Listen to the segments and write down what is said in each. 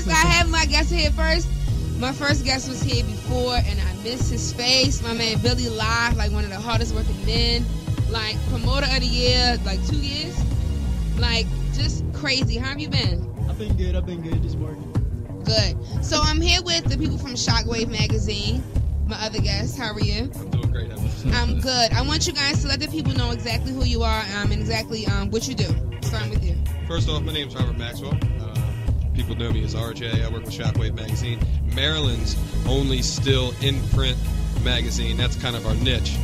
guys, I have my guest here first. My first guest was here before, and I missed his face. My man Billy Lyve, like one of the hardest working men, like promoter of the year, like 2 years, like just crazy. How have you been? I've been good, just working. Good. So I'm here with the people from Shockwave Magazine. My other guest, how are you? I'm doing great. I'm good. I want you guys to let the people know exactly who you are and exactly what you do. Starting with you. First off, my name's Robert Maxwell. People know me as RJ. I work with Shockwave Magazine, Maryland's only still in-print magazine. That's kind of our niche.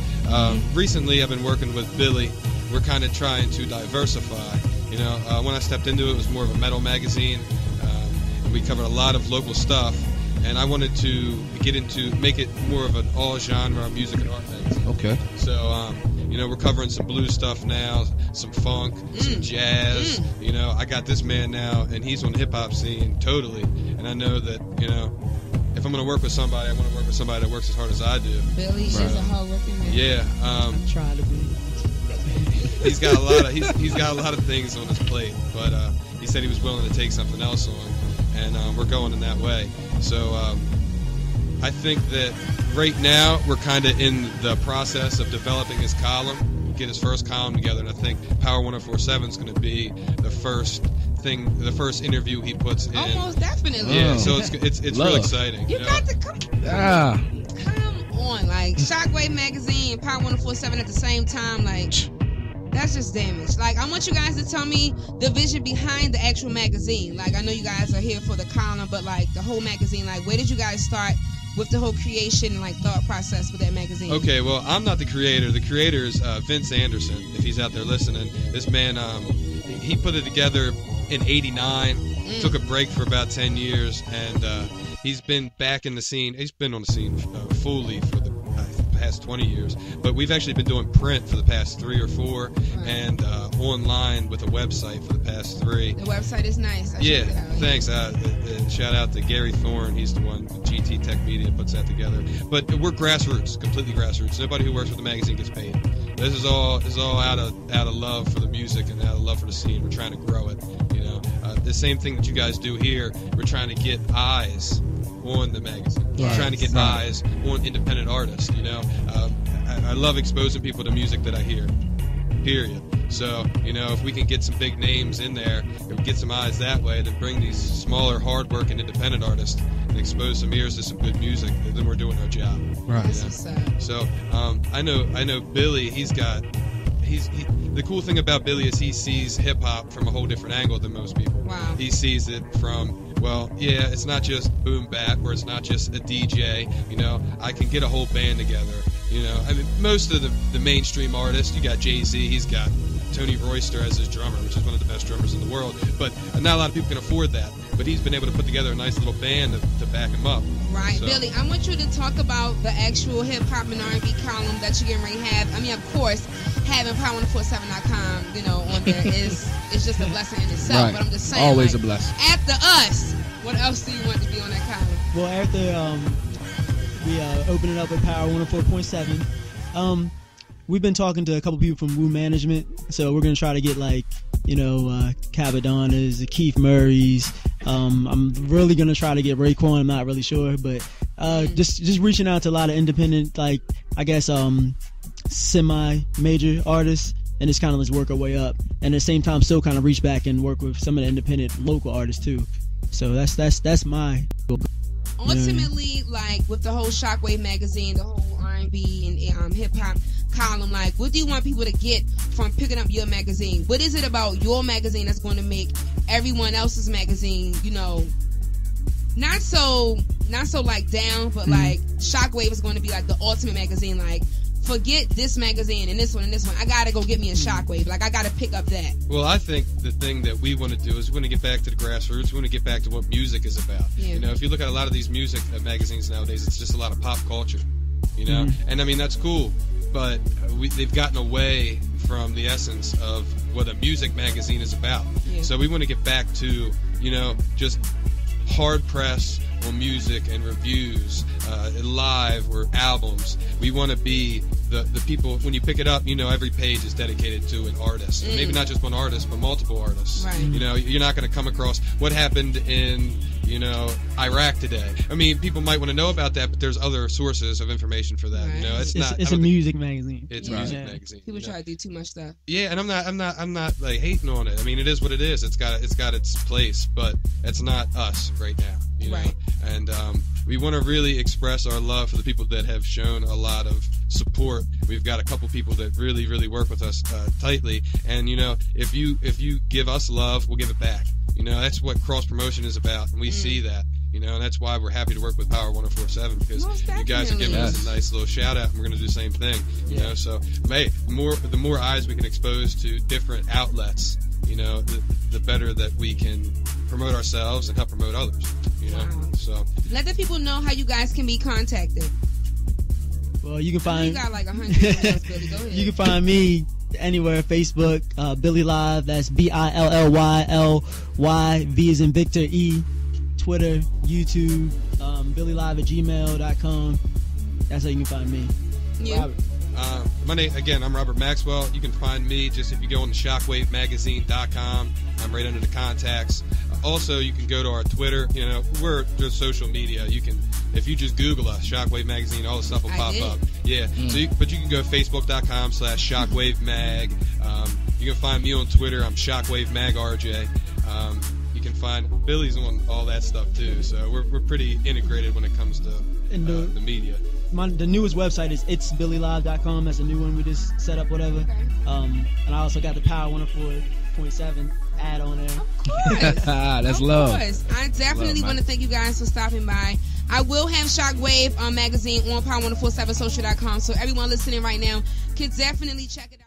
Recently, I've been working with Billy. We're kind of trying to diversify. You know, when I stepped into it, it was more of a metal magazine. We covered a lot of local stuff, and I wanted to make it more of an all-genre music and art magazine. Okay. So, you know, we're covering some blues stuff now, some funk, some jazz. You know, I got this man now, and he's on the hip-hop scene totally. And I know that, you know, if I'm going to work with somebody, I want to work with somebody that works as hard as I do. Billy is a hard-working man. Yeah. I'm trying to be. He's got a lot of things on his plate, but he said he was willing to take something else on, and we're going in that way. So I think that right now we're kind of in the process of developing his column, get his first column together, and I think Power 104.7 is going to be the first interview he puts in. Almost definitely. Yeah, so it's real exciting. You got to come. Yeah. Come on, like Shockwave Magazine, Power 104.7 at the same time, like. That's just damage. Like, I want you guys to tell me the vision behind the actual magazine. Like, I know you guys are here for the column, but, like, the whole magazine, like, where did you guys start with the whole creation and, like, thought process with that magazine? Okay, well, I'm not the creator. The creator is Vince Anderson, if he's out there listening. This man, he put it together in '89, took a break for about 10 years, and he's been back in the scene. He's been on the scene fully for the past 20 years, but we've actually been doing print for the past 3 or 4, and online with a website for the past 3. The website is nice. Yeah, thanks. Shout out to Gary Thorne. He's the one, GT Tech Media, puts that together. But we're grassroots, completely grassroots. Nobody who works with the magazine gets paid. This is all out of love for the music and out of love for the scene. We're trying to grow it. You know, the same thing that you guys do here. We're trying to get eyes on the magazine. We're trying to get eyes on independent artists, you know. I love exposing people to music that I hear, period. So, you know, if we can get some big names in there, if we get some eyes that way, then bring these smaller, hard-working independent artists and expose some ears to some good music, then we're doing our job. Right. That's what's up. So, I know Billy, the cool thing about Billy is he sees hip-hop from a whole different angle than most people. Wow. He sees it from, well, yeah, it's not just boom bap, or it's not just a DJ, you know. I can get a whole band together, you know. I mean, most of the mainstream artists, you got Jay-Z, he's got Tony Royster as his drummer, which is one of the best drummers in the world, but not a lot of people can afford that. But he's been able to put together a nice little band to back him up. Right. So. Billy, I want you to talk about the actual hip-hop and R&B column that you're getting ready to have. I mean, of course, having Power147.com, you know, on there is just a blessing in itself. Right. But I'm just saying, always like, a blessing. After us, what else do you want to be on that column? Well, after we open it up with Power 104.7, we've been talking to a couple people from Woo Management, so we're gonna try to get, like, you know, Cabadona's, Keith Murray's. I'm really gonna try to get Raekwon. I'm not really sure, but just reaching out to a lot of independent, like, I guess semi-major artists, and just kind of let's work our way up, and at the same time still kind of reach back and work with some of the independent local artists too. So that's my ultimately, like, with the whole Shockwave Magazine, the whole R&B and hip-hop column, like, what do you want people to get from picking up your magazine? What is it about your magazine that's going to make everyone else's magazine, you know, not so like down, but like Shockwave is going to be like the ultimate magazine? Like, forget this magazine and this one and this one. I gotta go get me a Shockwave. Like, I gotta pick up that. Well, I think the thing that we want to do is we want to get back to the grassroots. We want to get back to what music is about. Yeah. You know, if you look at a lot of these music magazines nowadays, it's just a lot of pop culture. You know, and I mean, that's cool, but they've gotten away from the essence of what a music magazine is about. Yeah. So we want to get back to, you know, just hard press on music and reviews, live or albums. We want to be the people, when you pick it up, you know, every page is dedicated to an artist. And maybe not just one artist, but multiple artists. Right. You know, you're not going to come across what happened in Iraq today. I mean, people might want to know about that, but there's other sources of information for that. Right. It's a music magazine. It's a music magazine. People try to do too much stuff. Yeah, and I'm not like hating on it. I mean, it is what it is. It's got its place, but it's not us right now. Right. And we want to really express our love for the people that have shown a lot of support. We've got a couple people that really, really work with us tightly, and if you give us love, we'll give it back. That's what cross promotion is about, and we see that. And that's why we're happy to work with Power 104.7, because you guys are giving us a nice little shout out, and we're going to do the same thing. So hey, the more eyes we can expose to different outlets, the better that we can promote ourselves and help promote others. Wow. So let the people know how you guys can be contacted. Well, you can find. You got like 100 videos, Billy. Go ahead. You can find me anywhere. Facebook, Billy Lyve. That's BILLYLY. V is in Victor E. Twitter, YouTube, BillyLyve@gmail.com. That's how you can find me. Yeah. Robert. My name again. I'm Robert Maxwell. You can find me just if you go on to ShockwaveMagazine.com. I'm right under the contacts. Also, you can go to our Twitter. We're just social media. You can, if you just Google us, Shockwave Magazine, all the stuff will pop up. Yeah. But you can go Facebook.com/ShockwaveMag. You can find me on Twitter. I'm ShockwaveMagRJ. You can find Billy's on all that stuff too. So we're pretty integrated when it comes to the media. The newest website is itsbillylive.com. That's a new one we just set up, whatever. And I also got the Power 104.7 ad on there. Of course. That's love. Of course. I definitely want to thank you guys for stopping by. I will have Shockwave magazine on Power104.7social.com, so everyone listening right now can definitely check it out.